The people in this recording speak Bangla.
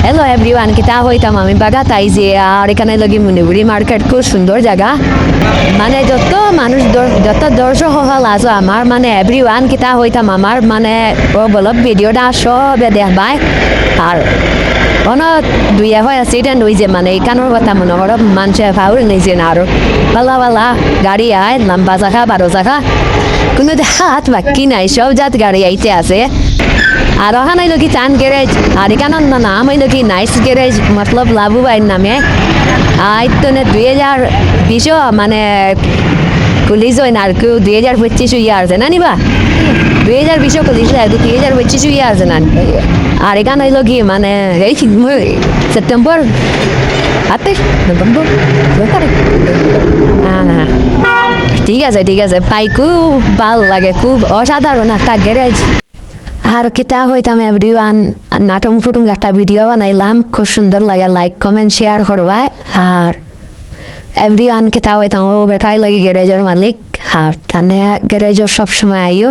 হ্যালো এভরিওয়ান, কিতা হইতাম আমি বাগাত আইছি। আর এখানে লাগি মুনিবুড়ি মার্কেট, খুব সুন্দর জায়গা। মানে যত মানুষ যত দর্শক হল আছো আমার মানে এভরিওয়ান কিতা হইতাম আমার মানে ও বলো ভিডিওটা সবে দেখবাই। আর কোনো দুই হয় অ্যাক্সিডেন্ট হয়েছে মানে এখানোর কথা মনে করো মানুষে ফাউল নিয়েছে না। আরো পাল্লা পাল্লা গাড়ি আয়, লম্বা চাকা 12 চাকা, কোনো হাত বাকি নাই, সব জাত গাড়ি আইতে আছে। আর ওখানে হইল কি চান গ্যারেজ, আর এখানে নাম হইল কি নাইস গ্যারেজ, মতলব লাভুবাইয়ের নামে। আজ তো 2020 মানে পুলিশ হয় না আর কেউ 2025 ইয়ে আছে না নিবা 2020 পুলিশ 2025 ইয়ে আছে না। আর এখানে হইল কি মানে এই সেপ্টেম্বর 28 নভেম্বর ঠিক আছে ঠিক আছে পাই, খুব ভালো লাগে, খুব অসাধারণ একটা গ্যারেজ। আর কিতা হইতাম এভরিওয়ান, নাটম ফুটুম একটা ভিডিও বানাইলাম, খুব সুন্দর লাগে, লাইক কমেন্ট শেয়ার করবা। আর এভরিওয়ান কিতা হইতাম ও বেটাই লাগে গ্যারেজের মালিক, আর টানে গ্যারেজের সবসময় আইও।